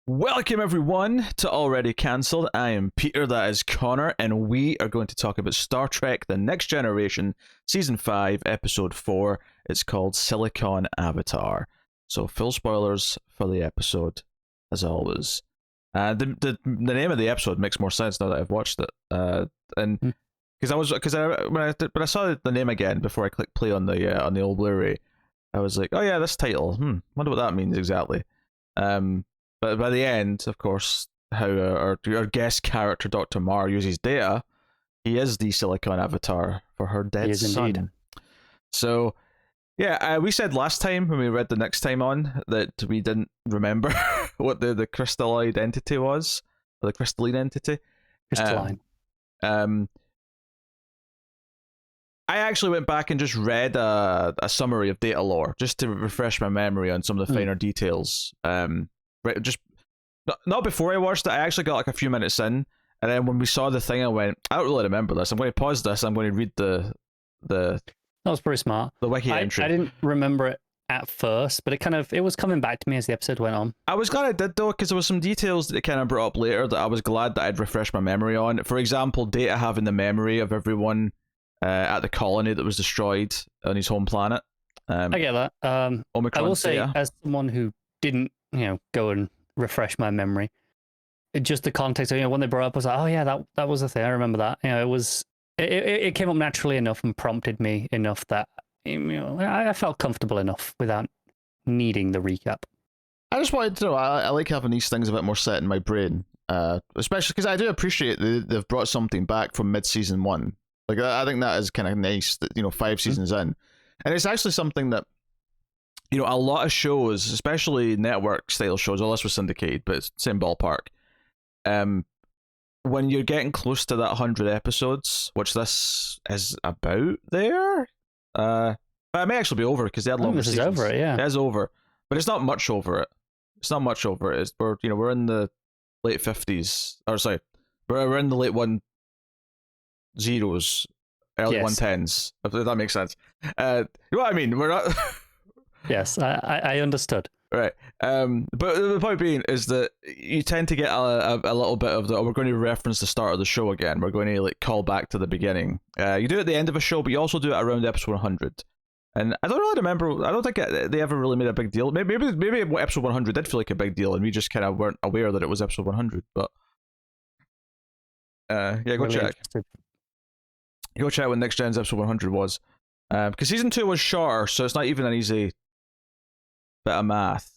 Welcome everyone to Already Cancelled. I am Peter, that is Connor, and we are going to talk about Star Trek The Next Generation, Season 5, Episode 4. It's called Silicon Avatar. So full spoilers for the episode, as always. The name of the episode makes more sense now that I've watched it. And when I saw the name again before I clicked play on the old Blu-ray, I was like, oh yeah, this title. Wonder what that means exactly. But by the end, of course, how our guest character, Dr. Mar, uses data, he is the Silicon Avatar for her dead son. Indeed. So, yeah, we said last time when we read the next time on that we didn't remember what the crystalloid entity was, or the crystalline entity. Crystalline. I actually went back and just read a summary of data lore, just to refresh my memory on some of the finer details. Just not before I watched it. I actually got like a few minutes in, and then when we saw the thing, I went, I don't really remember this. I'm going to pause this. I'm going to read the. That was pretty smart. The wiki entry. I didn't remember it at first, but it was coming back to me as the episode went on. I was glad I did though, because there was some details that it kind of brought up later that I was glad that I'd refreshed my memory on. For example, Data having the memory of everyone at the colony that was destroyed on his home planet. I get that. I will say, as someone who didn't, go and refresh my memory, just the context of, when they brought up, I was like, oh yeah, that was a thing. I remember that. It came up naturally enough and prompted me enough that I felt comfortable enough without needing the recap. I just wanted to know. I like having these things a bit more set in my brain, especially because I do appreciate that they've brought something back from mid-season 1. Like I think that is kind of nice that 5 seasons in, and it's actually something that a lot of shows, especially network style shows, all this was syndicated, but it's same ballpark. When you're getting close to that 100 episodes, which this is about there, but it may actually be over because they had longer seasons. This is over it, yeah. It is over, but it's not much over it. It's not much over it. We're in the late 50s, or sorry, we're in the late 10s, early 110s. If that makes sense. You know what I mean? We're not. Yes, I understood. Right. But the point being is that you tend to get a little bit of we're going to reference the start of the show again. We're going to call back to the beginning. You do it at the end of a show, but you also do it around episode 100. And I don't really remember. I don't think they ever really made a big deal. Maybe episode 100 did feel like a big deal, and we just kind of weren't aware that it was episode 100. But yeah, go really check. Go check when Next Gen's episode 100 was, because season 2 was shorter, so it's not even an easy bit of math.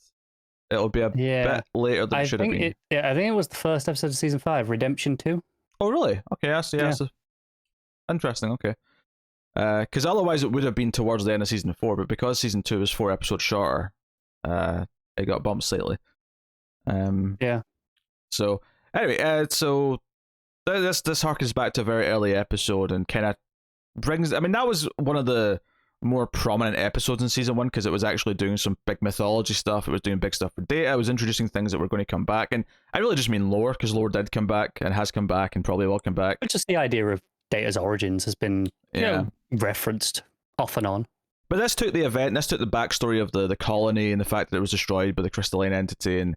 It'll be a bit later than it should have been. I think it was the first episode of season 5, Redemption 2. Oh, really? Okay, I see. Yeah. Interesting. Okay, because otherwise it would have been towards the end of season 4, but because season 2 was 4 episodes shorter, it got bumped slightly. Yeah. So anyway, so this harkens back to a very early episode and kind of brings. I mean, that was one of the more prominent episodes in season 1 because it was actually doing some big mythology stuff. It was doing big stuff for Data. It was introducing things that were going to come back, and I really just mean lore, because lore did come back and has come back and probably will come back. But just the idea of Data's origins has been referenced off and on. But this took the backstory of the colony and the fact that it was destroyed by the crystalline entity, and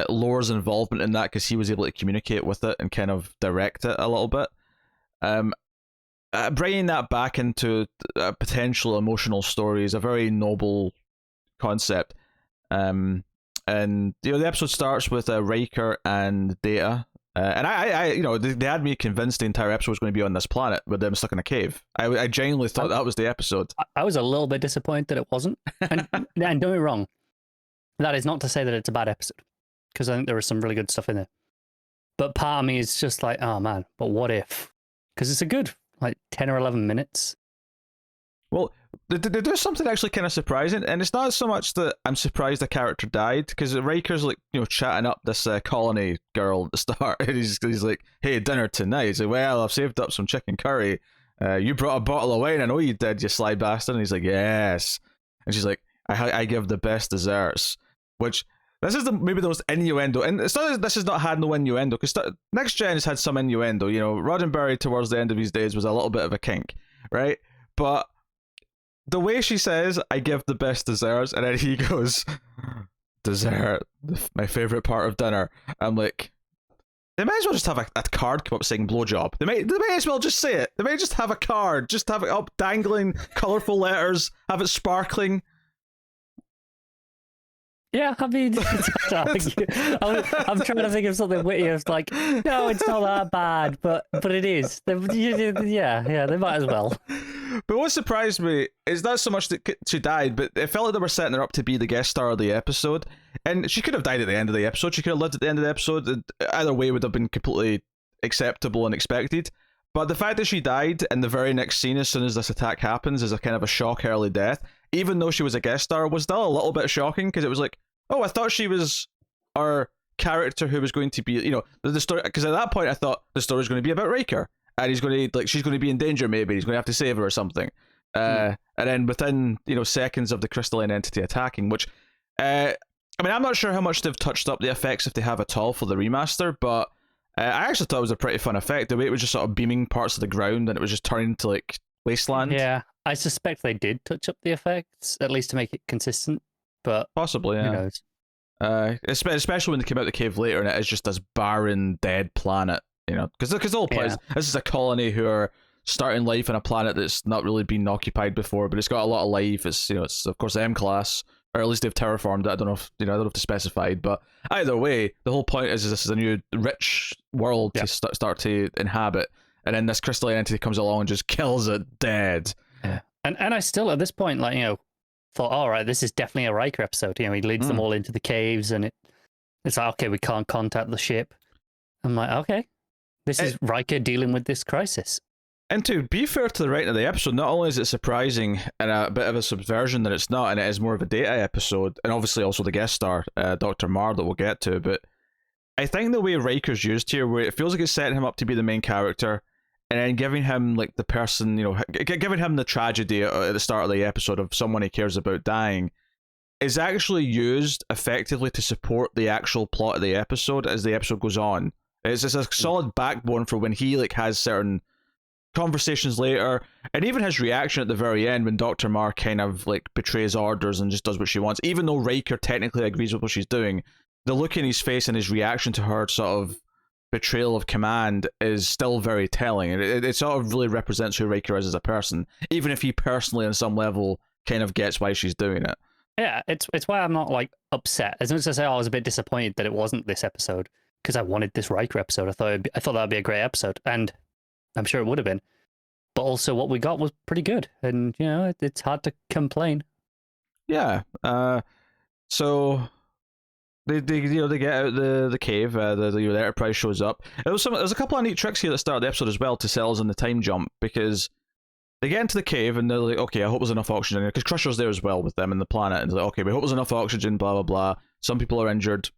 Lore's involvement in that because he was able to communicate with it and kind of direct it a little bit. Bringing that back into a potential emotional story is a very noble concept. And the episode starts with Riker and Data, and I they had me convinced the entire episode was going to be on this planet with them stuck in a cave. I genuinely thought that was the episode. I was a little bit disappointed that it wasn't. And don't get me wrong, that is not to say that it's a bad episode, because I think there was some really good stuff in there. But part of me is just like, oh man, but what if? Because it's a good 10 or 11 minutes. Well, there's something actually kind of surprising, and it's not so much that I'm surprised the character died, because Riker's chatting up this colony girl at the start, and he's like, hey, dinner tonight. He's like, well, I've saved up some chicken curry. You brought a bottle of wine. I know you did, you sly bastard. And he's like, yes. And she's like, I give the best desserts, which this is maybe the most innuendo, and it's not. This has not had no innuendo, because Next Gen has had some innuendo. Roddenberry towards the end of his days was a little bit of a kink, right? But the way she says, "I give the best desserts," and then he goes, dessert, my favorite part of dinner. I'm like, they might as well just have a card come up saying blowjob. They might as well just say it. They might just have a card, just have it up dangling, colourful letters, have it sparkling. Yeah, I mean, I'm trying to think of something witty. It's like, no, it's not that bad, but it is. Yeah, they might as well. But what surprised me is not so much that she died, but it felt like they were setting her up to be the guest star of the episode. And she could have died at the end of the episode. She could have lived at the end of the episode. Either way would have been completely acceptable and expected. But the fact that she died in the very next scene as soon as this attack happens is a kind of a shock early death, even though she was a guest star, was still a little bit shocking, because it was like, oh, I thought she was our character who was going to be, the story, because at that point I thought the story was going to be about Riker, and he's going to, she's going to be in danger, maybe he's going to have to save her or something. And then within, seconds of the crystalline entity attacking, which, I mean, I'm not sure how much they've touched up the effects, if they have at all, for the remaster, but I actually thought it was a pretty fun effect, the way it was just sort of beaming parts of the ground and it was just turning to, wasteland. Yeah, I suspect they did touch up the effects, at least to make it consistent. But possibly, yeah. Who knows? Especially when they came out of the cave later and it is just this barren, dead planet, because the whole point is, this is a colony who are starting life on a planet that's not really been occupied before, but it's got a lot of life. It's it's of course M-class, or at least they've terraformed it. I don't know if they specified, but either way, the whole point is this is a new rich world to start to inhabit, and then this crystalline entity comes along and just kills it dead. Yeah, and I still at this point thought, all right, this is definitely a Riker episode. He leads them all into the caves, and it's like, okay, we can't contact the ship. I'm like, okay, this is Riker dealing with this crisis. And to be fair to the writing of the episode, not only is it surprising and a bit of a subversion that it's not, and it is more of a data episode, and obviously also the guest star, Dr. Marr, that we'll get to, but I think the way Riker's used here, where it feels like it's setting him up to be the main character, and then giving him the person, giving him the tragedy at the start of the episode of someone he cares about dying, is actually used effectively to support the actual plot of the episode as the episode goes on. It's just a solid backbone for when he has certain conversations later, and even his reaction at the very end when Dr. Marr kind of betrays orders and just does what she wants, even though Riker technically agrees with what she's doing. The look in his face and his reaction to her sort of betrayal of command is still very telling. It sort of really represents who Riker is as a person, even if he personally on some level kind of gets why she's doing it. Yeah, it's why I'm not upset. As much as I say, I was a bit disappointed that it wasn't this episode, because I wanted this Riker episode. I thought that'd be a great episode, and I'm sure it would have been. But also, what we got was pretty good, and it's hard to complain. Yeah. So they get out the cave. The Enterprise shows up. There's a couple of neat tricks here at the start of the episode as well to sell us in the time jump, because they get into the cave and they're like, okay, I hope there's enough oxygen, because Crusher's there as well with them in the planet, and they're like, okay, we hope there's enough oxygen, blah blah blah. Some people are injured,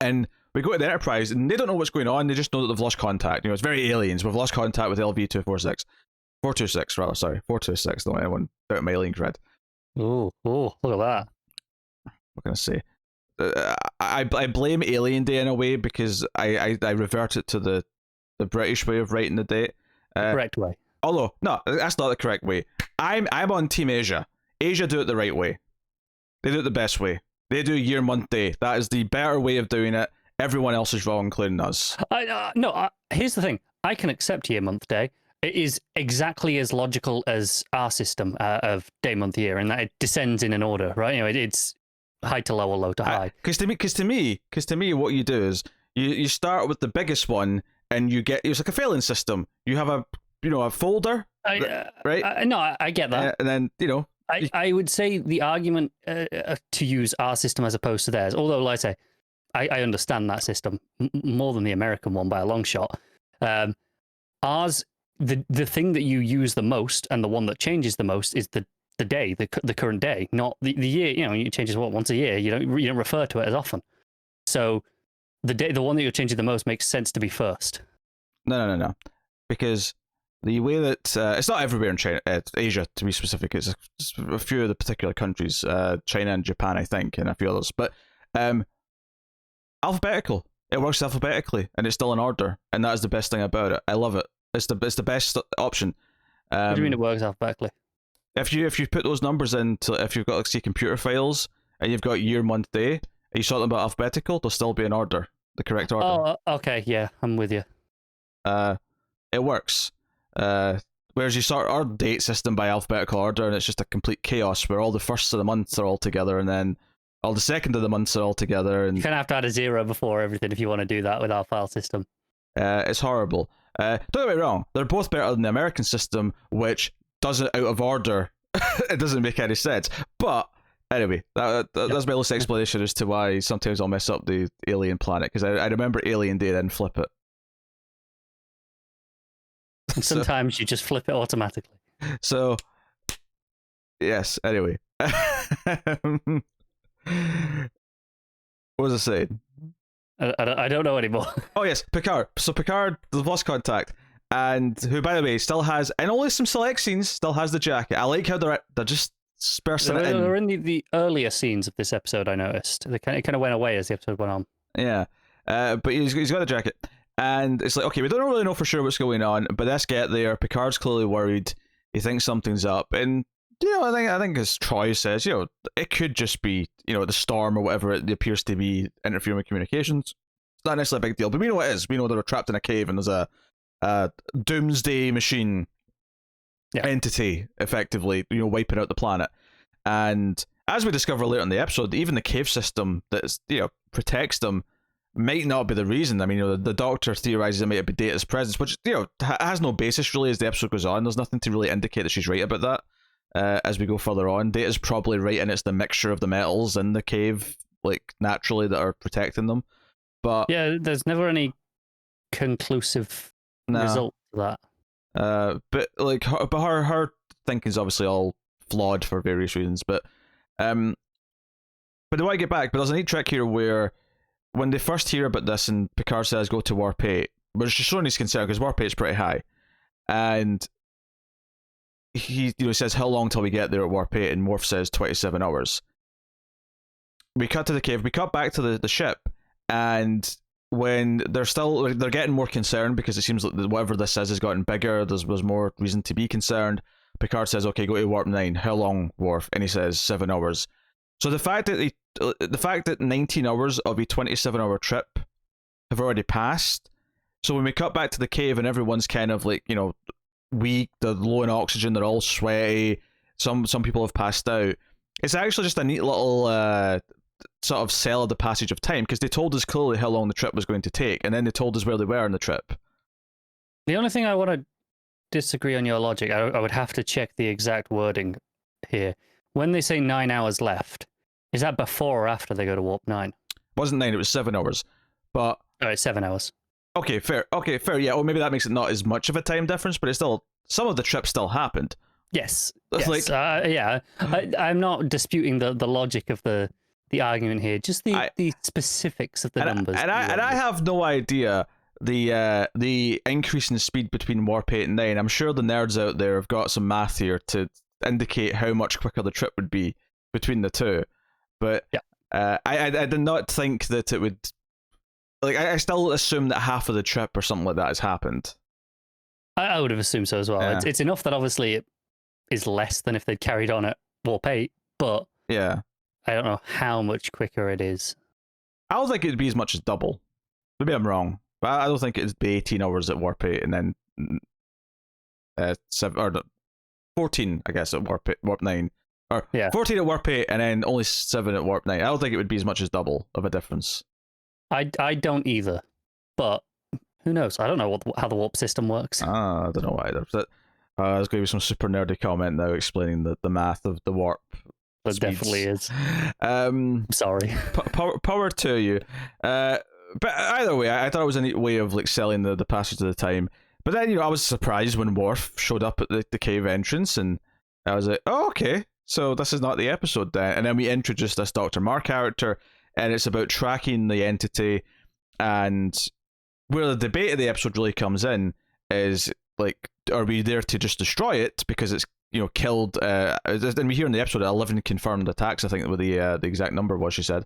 and we go to the Enterprise and they don't know what's going on. They just know that they've lost contact. It's very aliens. We've lost contact with LV-246. 426 rather, sorry, 426. Don't want anyone doubt my alien cred. Oh, look at that. What can I say? I blame Alien Day in a way, because I revert it to the British way of writing the date. Correct way. Although, no, that's not the correct way. I'm on Team Asia. Asia do it the right way. They do it the best way. They do year, month, day. That is the better way of doing it. Everyone else is wrong, including us. Here's the thing. I can accept year, month, day. It is exactly as logical as our system of day, month, year, and that it descends in an order, right? It's high to low or low to high. Because to me, what you do is you start with the biggest one, and it's like a failing system. You have a folder, right? No, I get that, and then I would say the argument to use our system as opposed to theirs, although, like I say, I understand that system more than the American one by a long shot. Ours, the thing that you use the most and the one that changes the most is the day, the current day, not the year. It changes once a year. You don't refer to it as often. So the one that you're changing the most makes sense to be first. No, because the way that it's not everywhere in China, Asia to be specific. It's a few of the particular countries, China and Japan, I think, and a few others. But alphabetical. It works alphabetically, and it's still in order, and that is the best thing about it. I love it. It's the best option. What do you mean it works alphabetically? If you put those numbers into, if you've got say computer files, and you've got year, month, day, and you sort them by alphabetical, they'll still be in order, the correct order. Oh, okay, yeah, I'm with you. It works. Whereas you sort our date system by alphabetical order, and it's just a complete chaos where all the firsts of the months are all together, and then all the second of the months are all together. And you kind of have to add a 0 before everything if you want to do that with our file system. It's horrible. Don't get me wrong, they're both better than the American system, which does it out of order. It doesn't make any sense. But anyway, that's my little explanation as to why sometimes I'll mess up the alien planet, because I remember Alien Day, then flip it. And sometimes you just flip it automatically. So, yes, anyway. What was I saying? I don't know anymore. Oh, yes, Picard. So Picard, the lost contact, and who, by the way, still has, in only some select scenes, still has the jacket. I like how they're just dispersing it in. They're in the earlier scenes of this episode, I noticed. It kind of went away as the episode went on. Yeah, but he's got the jacket. And it's like, okay, we don't really know for sure what's going on, but let's get there. Picard's clearly worried. He thinks something's up. And, I think as Troy says, it could just be, the storm or whatever it appears to be interfering with communications. It's not necessarily a big deal, but we know it is. We know they're trapped in a cave and there's a doomsday machine entity, effectively, wiping out the planet. And as we discover later in the episode, even the cave system that protects them might not be the reason. I mean, the Doctor theorizes it might be Data's presence, which has no basis really as the episode goes on. There's nothing to really indicate that she's right about that. As we go further on, Data's probably right, and it's the mixture of the metals in the cave, like naturally, that are protecting them. But yeah, there's never any conclusive result to that. But like, her thinking's obviously all flawed for various reasons. But they want to get back. But there's a neat trick here where, when they first hear about this and Picard says go to Warp 8, but it's just showing his concern because Warp 8 is pretty high. And he says, how long till we get there at Warp 8? And Worf says 27 hours. We cut to the cave, we cut back to the ship, and when they're getting more concerned because it seems like whatever this is has gotten bigger, there's more reason to be concerned. Picard says, okay, go to Warp 9. How long, Worf? And he says 7 hours. So the fact that 19 hours of a 27-hour trip have already passed. So when we cut back to the cave and everyone's kind of like, weak, they're low in oxygen, they're all sweaty, some people have passed out. It's actually just a neat little sort of sell of the passage of time, because they told us clearly how long the trip was going to take, and then they told us where they were on the trip. The only thing I want to disagree on your logic, I would have to check the exact wording here. When they say 9 hours left, is that before or after they go to Warp 9? It wasn't 9, it was 7 hours. But... Oh, it's 7 hours. Okay, fair, yeah. Or maybe that makes it not as much of a time difference, but it's still... Some of the trip still happened. Yes. Like, yeah. I'm not disputing the logic of the argument here, just the specifics of the numbers. And I have no idea the increase in speed between Warp 8 and 9. I'm sure the nerds out there have got some math here to indicate how much quicker the trip would be between the two. But yeah. I did not think that it would... Like, I still assume that half of the trip or something like that has happened. I would have assumed so as well. Yeah. It's enough that obviously it is less than if they'd carried on at Warp 8, but yeah, I don't know how much quicker it is. I don't think it'd be as much as double. Maybe I'm wrong, but I don't think it'd be 18 hours at Warp 8 and then 14, I guess, at Warp 9. Or 14 at Warp 8 and then only 7 at Warp 9. I don't think it would be as much as double of a difference. I don't either, but who knows? I don't know how the warp system works. I don't know either. But, there's going to be some super nerdy comment now explaining the math of the warp. There definitely is. Sorry. Power to you. But either way, I thought it was a neat way of like selling the passage of the time. But then, I was surprised when Worf showed up at the cave entrance, and I was like, oh, okay, so this is not the episode then. And then we introduced this Dr. Marr character, and it's about tracking the entity, and where the debate of the episode really comes in is, like, are we there to just destroy it because it's, killed, and we hear in the episode 11 confirmed attacks, I think, with the exact number was, she said.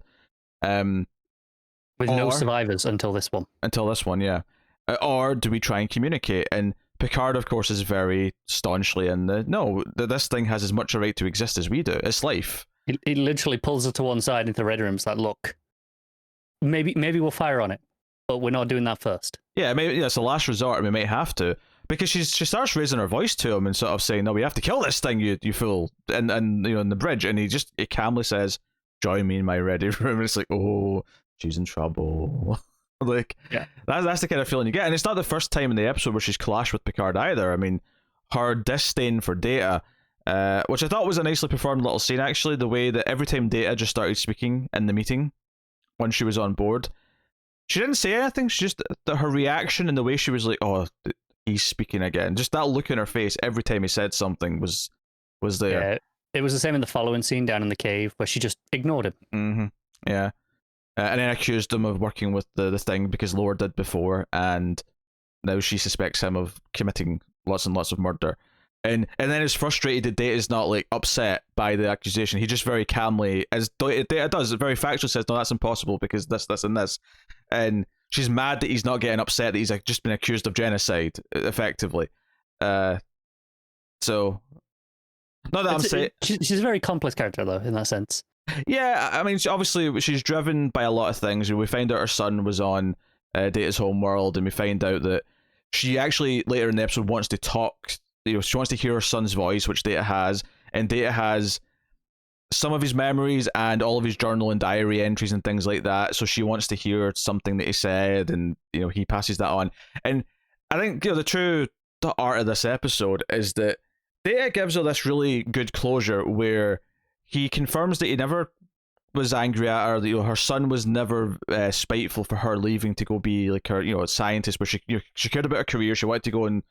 With no survivors until this one. Until this one, yeah. Or do we try and communicate? And Picard, of course, is very staunchly in no, this thing has as much a right to exist as we do. It's life. He literally pulls her to one side into the red room. It's like, look, maybe we'll fire on it, but we're not doing that first. Yeah, maybe it's a last resort, and we might have to, because she starts raising her voice to him and sort of saying, "No, we have to kill this thing, you fool!" And in the bridge, and he calmly says, "Join me in my ready room." And it's like, oh, she's in trouble. Like, yeah, that's the kind of feeling you get, and it's not the first time in the episode where she's clashed with Picard either. I mean, her disdain for Data, which I thought was a nicely performed little scene, actually, the way that every time Data just started speaking in the meeting when she was on board, she didn't say anything. She just, her reaction and the way she was like, "Oh, he's speaking again," just that look in her face every time he said something was there. Yeah, it was the same in the following scene down in the cave where she just ignored him. Mm-hmm. Yeah. And then accused him of working with the thing because LeVar did before, and now she suspects him of committing lots and lots of murder. And then is frustrated that Data's not like upset by the accusation. He just very calmly, as Data does, very factually says, "No, that's impossible because this, and this." And she's mad that he's not getting upset that he's like just been accused of genocide, effectively. So, not that I'm saying she's a very complex character though, in that sense. Yeah, I mean, obviously she's driven by a lot of things. We find out her son was on Data's homeworld, and we find out that she actually later in the episode wants to talk. She wants to hear her son's voice, which Data has, and Data has some of his memories and all of his journal and diary entries and things like that. So she wants to hear something that he said, and he passes that on. And I think the art of this episode is that Data gives her this really good closure where he confirms that he never was angry at her, that her son was never spiteful for her leaving to go be like her, a scientist, but she cared about her career. She wanted to go and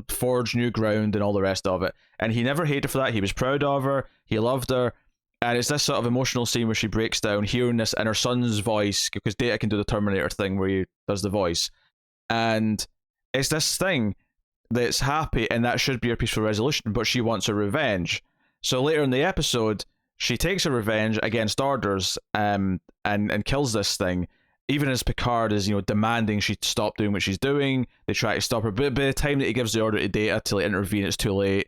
forge new ground and all the rest of it. And he never hated for that. He was proud of her. He loved her. And it's this sort of emotional scene where she breaks down, hearing this in her son's voice, because Data can do the Terminator thing where he does the voice. And it's this thing that's happy, and that should be her peaceful resolution, but she wants her revenge. So later in the episode, she takes her revenge against orders, and kills this thing, even as Picard is, demanding she stop doing what she's doing. They try to stop her, but by the time that he gives the order to Data to intervene, it's too late.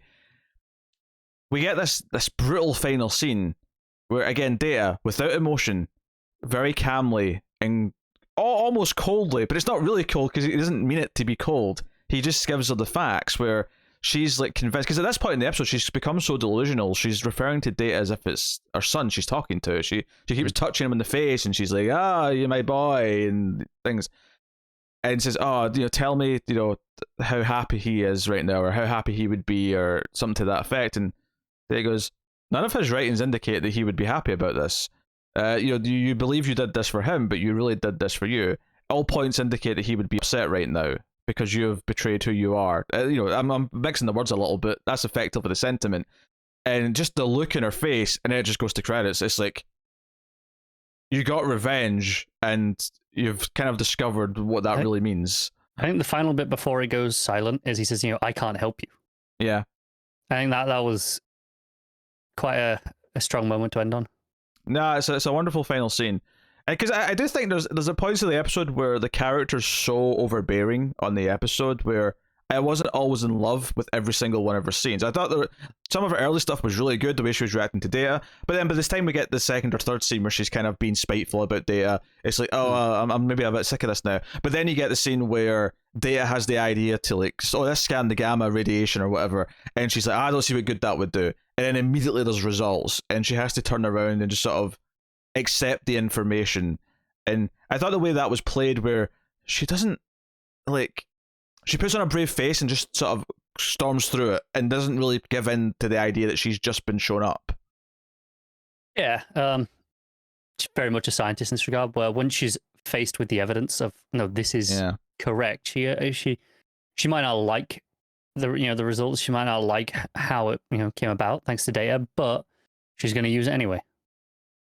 We get this brutal final scene where, again, Data, without emotion, very calmly and almost coldly, but it's not really cold because he doesn't mean it to be cold. He just gives her the facts where she's like convinced, because at this point in the episode she's become so delusional, she's referring to Data as if it's her son she's talking to. She keeps touching him in the face, and she's like, "You're my boy," and things, and says, "Tell me, how happy he is right now, or how happy he would be," or something to that effect. And Data goes, "None of his writings indicate that he would be happy about this. You believe you did this for him, but you really did this for you. All points indicate that he would be upset right now because you have betrayed who you are." I'm mixing the words a little bit. That's effectively the sentiment. And just the look in her face, and then it just goes to credits. It's like, you got revenge, and you've kind of discovered what that really means. I think the final bit before he goes silent is he says, "I can't help you." Yeah. I think that was quite a strong moment to end on. No, it's a wonderful final scene. Because I do think there's a point of the episode where the character's so overbearing on the episode where I wasn't always in love with every single one of her scenes. I thought some of her early stuff was really good, the way she was reacting to Data, but then by this time we get the second or third scene where she's kind of being spiteful about Data, it's like, I'm maybe a bit sick of this now. But then you get the scene where Data has the idea to let's scan the gamma radiation or whatever, and she's like, I don't see what good that would do. And then immediately there's results, and she has to turn around and just sort of accept the information. And I thought the way that was played, where she doesn't she puts on a brave face and just sort of storms through it and doesn't really give in to the idea that she's just been shown up. Yeah, she's very much a scientist in this regard, where once she's faced with the evidence of, no, this is correct, she might not like the results, she might not like how it came about thanks to Data, but she's going to use it anyway.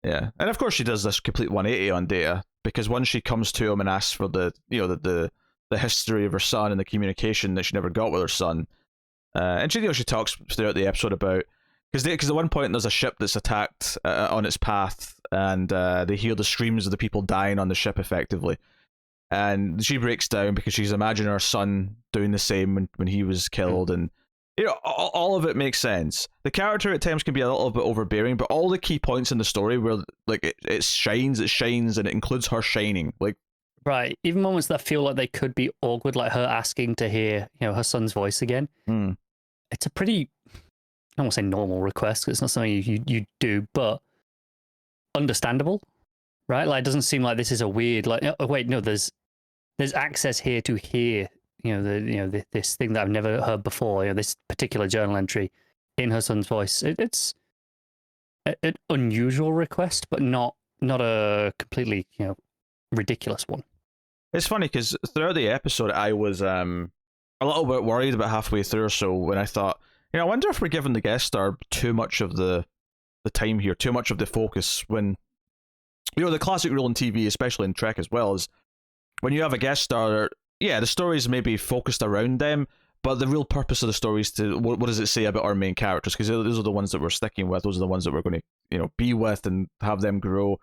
Yeah, and of course she does this complete 180 on Data, because once she comes to him and asks for the history of her son and the communication that she never got with her son, and she talks throughout the episode about, because at one point there's a ship that's attacked on its path, and they hear the screams of the people dying on the ship effectively, and she breaks down because she's imagining her son doing the same when he was killed, and all of it makes sense. The character at times can be a little bit overbearing, but all the key points in the story where like it shines, and it includes her shining. Like, right, even moments that feel like they could be awkward, like her asking to hear, her son's voice again. It's a pretty, I don't want to say normal request because it's not something you do, but understandable, right? Like, it doesn't seem like this is a weird, like, oh wait, no, there's access here to hear, this thing that I've never heard before. This particular journal entry in her son's voice. It's an unusual request, but not a completely ridiculous one. It's funny because throughout the episode, I was a little bit worried about halfway through or so when I thought, I wonder if we're giving the guest star too much of the time here, too much of the focus. When the classic rule in TV, especially in Trek as well, is when you have a guest star, the stories may be focused around them, but the real purpose of the story is to what does it say about our main characters? Because those are the ones that we're sticking with. Those are the ones that we're going to be with and have them grow.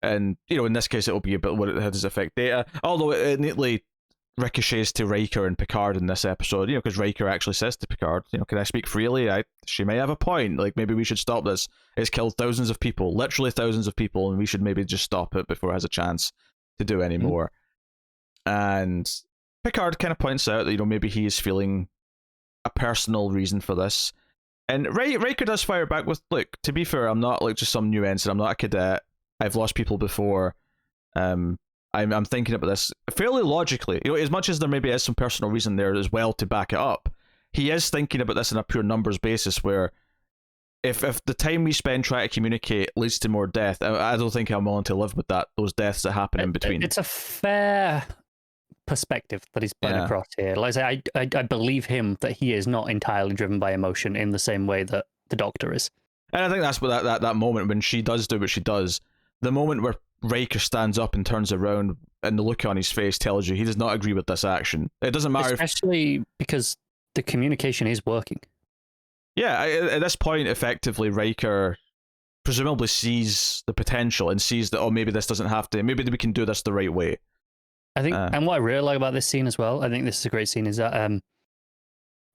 And in this case, it'll be about how does it affect Data. Although it neatly ricochets to Riker and Picard in this episode. Because Riker actually says to Picard, "Can I speak freely? She may have a point. Like maybe we should stop this. It's killed thousands of people, literally thousands of people, and we should maybe just stop it before it has a chance to do any more." And Picard kind of points out that maybe he is feeling a personal reason for this, and Riker does fire back with, "Look, to be fair, I'm not like just some new ensign. I'm not a cadet. I've lost people before. I'm thinking about this fairly logically. As much as there maybe is some personal reason there as well to back it up, he is thinking about this on a pure numbers basis. Where if the time we spend trying to communicate leads to more death, I don't think I'm willing to live with those deaths that happen in between." It's a fair perspective that he's putting across here. Like I say, I believe him that he is not entirely driven by emotion in the same way that the Doctor is. And I think that's what that moment when she does do what she does, the moment where Riker stands up and turns around and the look on his face tells you he does not agree with this action. It doesn't matter, especially because the communication is working. Yeah, at this point, effectively, Riker presumably sees the potential and sees that, maybe this doesn't have to, maybe we can do this the right way. I think, and what I really like about this scene as well, I think this is a great scene, is that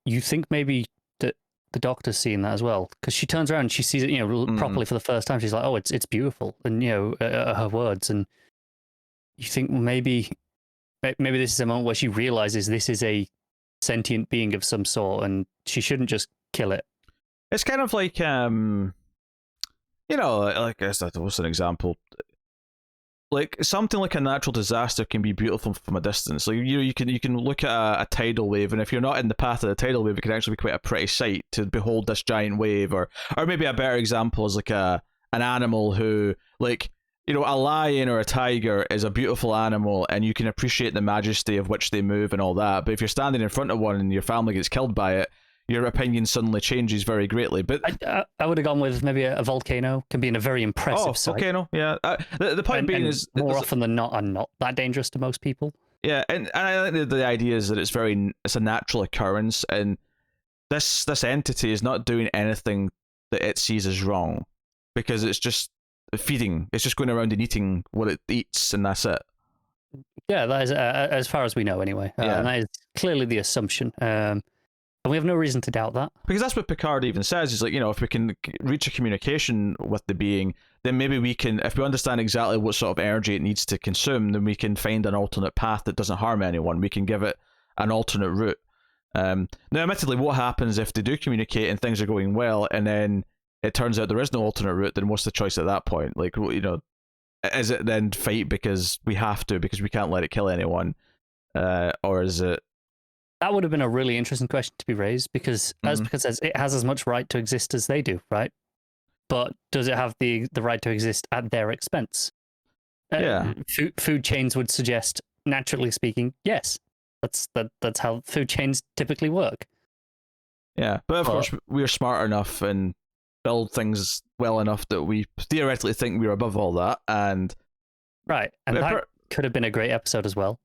you think maybe that the Doctor's seeing that as well, because she turns around and she sees it, properly for the first time. She's like, "Oh, it's beautiful," and her words, and you think maybe this is a moment where she realizes this is a sentient being of some sort, and she shouldn't just kill it. It's kind of like, like I guess that was an example. Like something like a natural disaster can be beautiful from a distance. Like you can look at a tidal wave, and if you're not in the path of the tidal wave, it can actually be quite a pretty sight to behold this giant wave. Or maybe a better example is like an animal who, like, a lion or a tiger is a beautiful animal, and you can appreciate the majesty of which they move and all that. But if you're standing in front of one and your family gets killed by it, your opinion suddenly changes very greatly. But I would have gone with maybe a volcano. Can be in a very impressive sight. Volcano, yeah. The point being is more often than not are not that dangerous to most people. Yeah, and I think the idea is that it's a natural occurrence, and this entity is not doing anything that it sees as wrong, because it's just feeding. It's just going around and eating what it eats, and that's it. Yeah, that is as far as we know, anyway. And that is clearly the assumption. And we have no reason to doubt that. Because that's what Picard even says. He's like, if we can reach a communication with the being, then maybe we can, if we understand exactly what sort of energy it needs to consume, then we can find an alternate path that doesn't harm anyone. We can give it an alternate route. Now, admittedly, what happens if they do communicate and things are going well, and then it turns out there is no alternate route, then what's the choice at that point? Like, is it then fight because we have to, because we can't let it kill anyone? Or is it... That would have been a really interesting question to be raised, because as Picard says, it has as much right to exist as they do, right? But does it have the right to exist at their expense? Food chains would suggest, naturally speaking, yes. That's how food chains typically work. Yeah, but of course we're smart enough and build things well enough that we theoretically think we're above all that, and that could have been a great episode as well.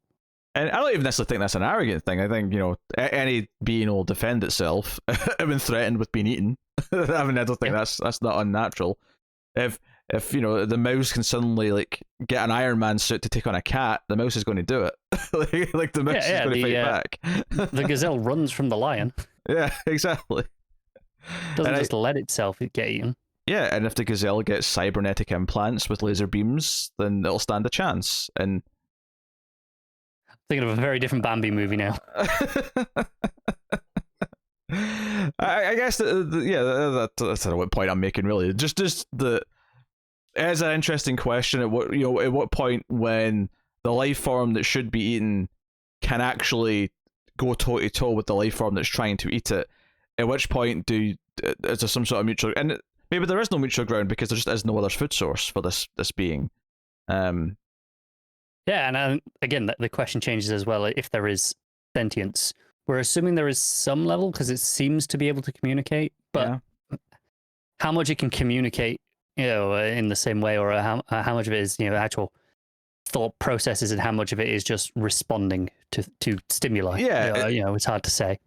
And I don't even necessarily think that's an arrogant thing. I think, any being will defend itself when threatened with being eaten. I mean, I don't think that's not unnatural. If the mouse can suddenly like get an Iron Man suit to take on a cat, the mouse is going to do it. like the mouse is going to fight back. The gazelle runs from the lion. Yeah, exactly. Doesn't just let itself get eaten. Yeah, and if the gazelle gets cybernetic implants with laser beams, then it'll stand a chance. And thinking of a very different Bambi movie now. I guess that's what point I'm making, really. Just the as an interesting question at what point when the life form that should be eaten can actually go toe to toe with the life form that's trying to eat it. At which point is there some sort of mutual, and maybe there is no mutual ground because there just is no other food source for this being. Yeah, and again, the question changes as well. If there is sentience, we're assuming there is some level because it seems to be able to communicate, but how much it can communicate, in the same way, or how much of it is, actual thought processes, and how much of it is just responding to stimuli. Yeah, it's hard to say.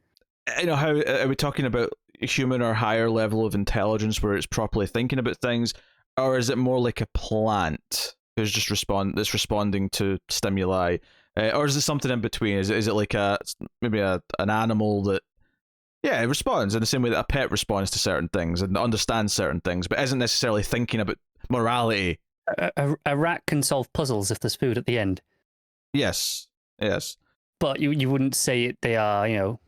How are we talking about human or higher level of intelligence where it's properly thinking about things, or is it more like a plant who's just responding to stimuli, or is it something in between? Is it like maybe an animal that it responds in the same way that a pet responds to certain things and understands certain things, but isn't necessarily thinking about morality? A rat can solve puzzles if there's food at the end. Yes. But you wouldn't say they are,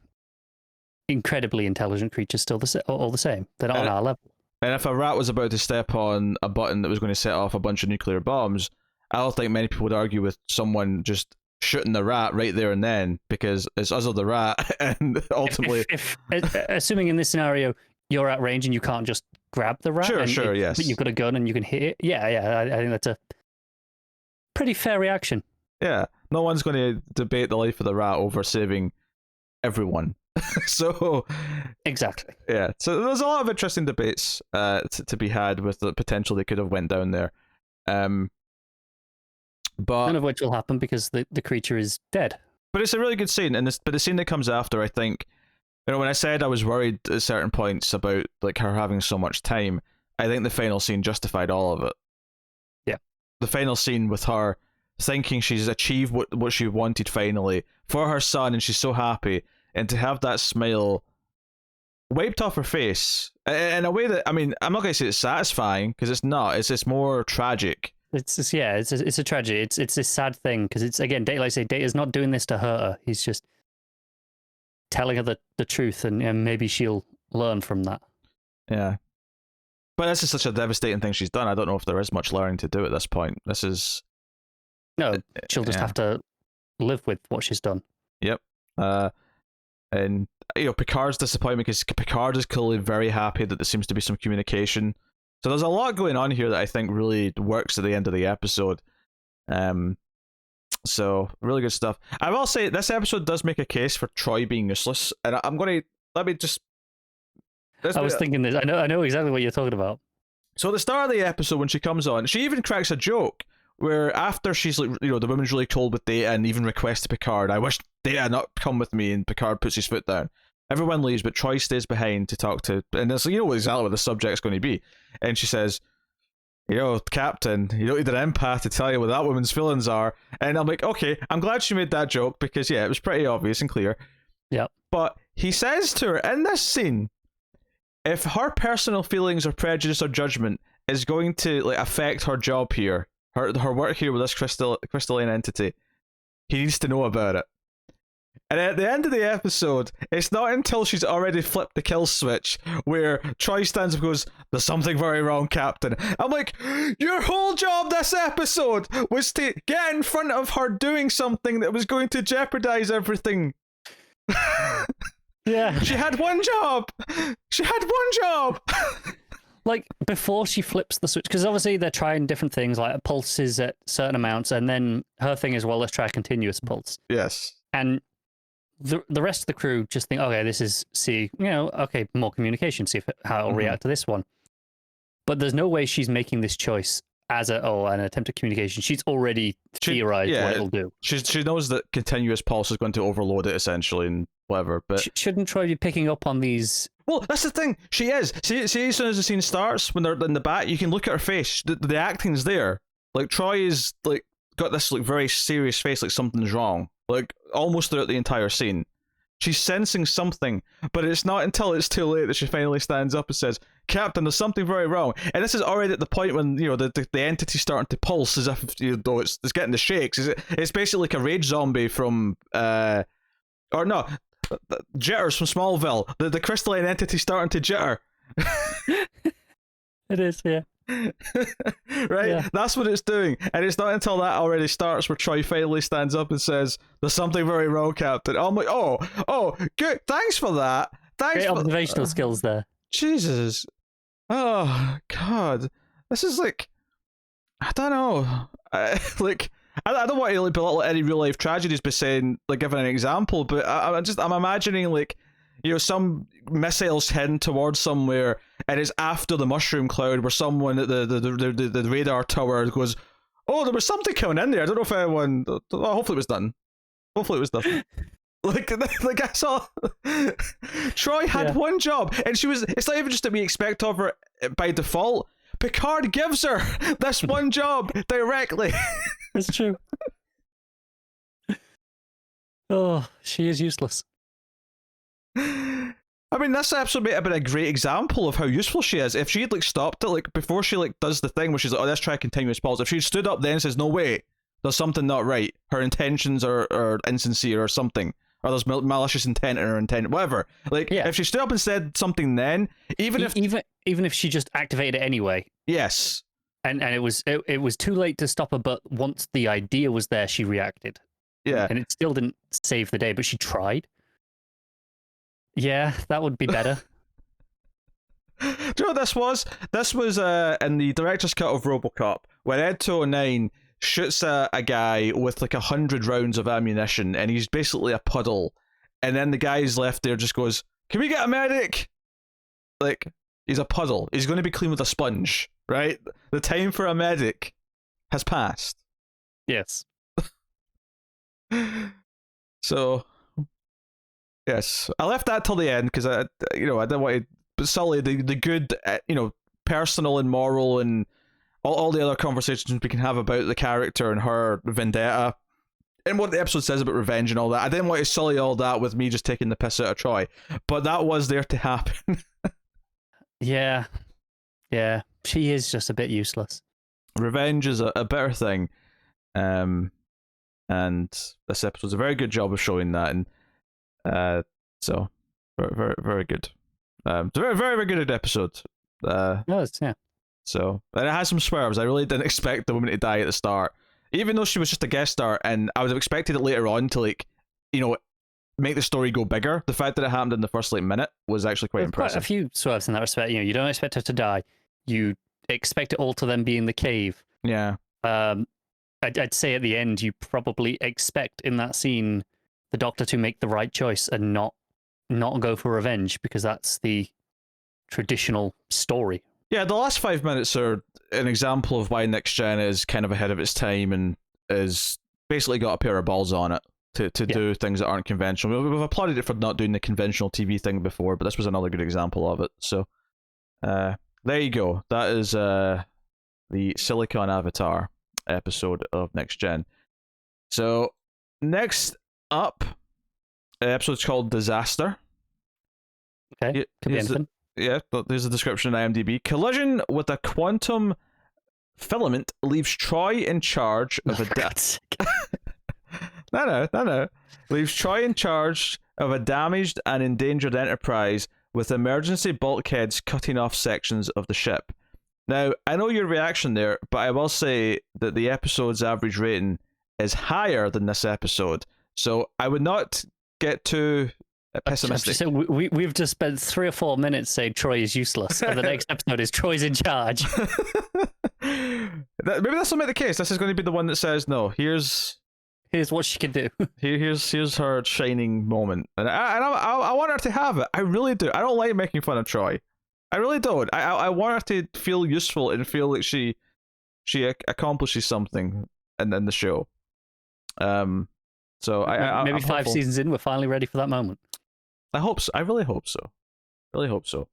incredibly intelligent creatures all the same. They're not on our level. And if a rat was about to step on a button that was going to set off a bunch of nuclear bombs, I don't think many people would argue with someone just shooting the rat right there and then, because it's us or the rat, and ultimately... If assuming in this scenario, you're at range and you can't just grab the rat. Sure, yes. But you've got a gun and you can hit it. I think that's a pretty fair reaction. Yeah, no one's going to debate the life of the rat over saving everyone. So exactly, yeah. So there's a lot of interesting debates to be had with the potential they could have went down there, but none of which will happen because the creature is dead. But it's a really good scene, but the scene that comes after, I think, when I said I was worried at certain points about like her having so much time, I think the final scene justified all of it. Yeah, the final scene with her thinking she's achieved what she wanted finally for her son, and she's so happy. And to have that smile wiped off her face in a way that, I mean, I'm not going to say it's satisfying, because it's not. It's just more tragic. It's a tragedy. It's this sad thing, because it's, again, like I say, Data's not doing this to hurt her. He's just telling her the truth, and maybe she'll learn from that. Yeah. But this is such a devastating thing she's done. I don't know if there is much learning to do at this point. This is... No, she'll just have to live with what she's done. Yep. And Picard's disappointment, because Picard is clearly very happy that there seems to be some communication. So there's a lot going on here that I think really works at the end of the episode. So really good stuff. I will say this episode does make a case for Troy being useless, and I was thinking this. I know exactly what you're talking about. So at the start of the episode, when she comes on, she even cracks a joke where after she's like, the woman's really cold with Data and even requests to Picard, I wish Data had not come with me, and Picard puts his foot down. Everyone leaves, but Troy stays behind to talk to, and it's exactly what the subject's going to be. And she says, Captain, you don't need an empath to tell you what that woman's feelings are. And I'm like, okay, I'm glad she made that joke, because it was pretty obvious and clear. Yeah. But he says to her in this scene, if her personal feelings or prejudice or judgment is going to affect her job here, her work here with this crystalline entity, he needs to know about it. And at the end of the episode, it's not until she's already flipped the kill switch where Troy stands up and goes, "There's something very wrong, Captain." I'm like, your whole job this episode was to get in front of her doing something that was going to jeopardize everything. Yeah. She had one job. Like, before she flips the switch, because obviously they're trying different things, like pulses at certain amounts, and then her thing is, well, let's try a continuous pulse. Yes. And the rest of the crew just think, okay, this is, more communication, see how it'll react to this one. But there's no way she's making this choice as an attempt at communication. She's already theorized what it'll do. She knows that continuous pulse is going to overload it, essentially, and whatever. But shouldn't Troy be picking up on these? Well, that's the thing. She is. See, as soon as the scene starts, when they're in the back, you can look at her face. The acting's there. Like, Troy is got this very serious face, like something's wrong. Like, almost throughout the entire scene. She's sensing something, but it's not until it's too late that she finally stands up and says, "Captain, there's something very wrong." And this is already at the point when, you know, the entity's starting to pulse as if, you know, it's getting the shakes. It's basically like a rage zombie from or no, jitters from Smallville. The crystalline entity starting to jitter. It is, yeah. Right? Yeah. That's what it's doing. And it's not until that already starts where Troy finally stands up and says, "There's something very wrong, Captain." I'm like, oh, good. Thanks for that. Thanks. Great observational skills there. Jesus. Oh, God. This is like, I don't know. I don't want to belittle any real life tragedies by saying, like, giving an example, but I'm imagining, like, you know, some missiles heading towards somewhere, and it's after the mushroom cloud where someone at the radar tower goes, "Oh, there was something coming in there. I don't know if anyone. Hopefully it was done. Hopefully it was done." Like I saw, Troy had one job, and she was. It's not even just that we expect of her by default. Picard gives her this one job directly. It's true. Oh, she is useless. I mean, this episode might have been a great example of how useful she is. If she had like stopped it, like before she like does the thing where she's like, "Oh, let's try continuous pulse." If she stood up then and says, "No way, there's something not right. Her intentions are insincere or something, or there's malicious intent in her intent, whatever." Like, if she stood up and said something, then even if she just activated it anyway, yes, and it was too late to stop her. But once the idea was there, she reacted. Yeah, and it still didn't save the day, but she tried. Yeah, that would be better. Do you know what this was? This was in the director's cut of RoboCop, when Ed 209 shoots a guy with like 100 rounds of ammunition, and he's basically a puddle. And then the guy's left there just goes, "Can we get a medic?" Like, he's a puddle. He's going to be clean with a sponge, right? The time for a medic has passed. Yes. So... yes, I left that till the end because I didn't want to sully the good, personal and moral and all the other conversations we can have about the character and her vendetta and what the episode says about revenge and all that. I didn't want to sully all that with me just taking the piss out of Troy, but that was there to happen. Yeah, she is just a bit useless. Revenge is a better thing, and this episode's a very good job of showing that. And so very, very, very good. It's a very, very, very good episode. Yeah. So, and it has some swerves. I really didn't expect the woman to die at the start, even though she was just a guest star, and I would have expected it later on to, like, make the story go bigger. The fact that it happened in the first minute was actually quite impressive. Quite a few swerves in that respect. You don't expect her to die. You expect it all to then be in the cave. Yeah. I'd say at the end, you probably expect in that scene the Doctor to make the right choice and not go for revenge, because that's the traditional story. Yeah, the last 5 minutes are an example of why Next Gen is kind of ahead of its time and is basically got a pair of balls on it to do things that aren't conventional. We've applauded it for not doing the conventional TV thing before, but this was another good example of it. So, there you go. That is the Silicon Avatar episode of Next Gen. So, next up, the episode's called Disaster. Okay, could be anything. There's a description in IMDb. Collision with a quantum filament leaves Troy in charge of No. Leaves Troy in charge of a damaged and endangered Enterprise with emergency bulkheads cutting off sections of the ship. Now, I know your reaction there, but I will say that the episode's average rating is higher than this episode. So I would not get too pessimistic. So we've just spent 3 or 4 minutes saying Troy is useless, and the next episode is Troy's in charge. Maybe this will make the case. This is going to be the one that says, no, here's what she can do. Here's her shining moment, and I want her to have it. I really do. I don't like making fun of Troy. I really don't. I want her to feel useful and feel like she accomplishes something in the show. So maybe I'm 5 hopeful. seasons in, we're finally ready for that moment. I hope so. I really hope so. Really hope so.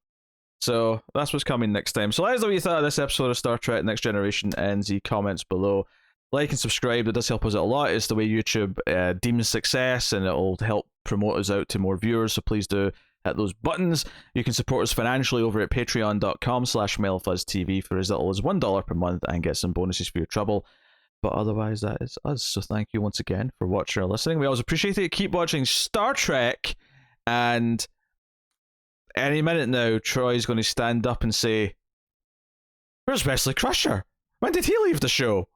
So that's what's coming next time. So let us know what you thought of this episode of Star Trek Next Generation in the comments below. Like and subscribe. That does help us out a lot. It's the way YouTube deems success, and it will help promote us out to more viewers, so please do hit those buttons. You can support us financially over at patreon.com/MailFuzzTV for as little as $1 per month and get some bonuses for your trouble. But otherwise, that is us. So thank you once again for watching or listening. We always appreciate it. Keep watching Star Trek. And any minute now, Troy's going to stand up and say, "Where's Wesley Crusher? When did he leave the show?"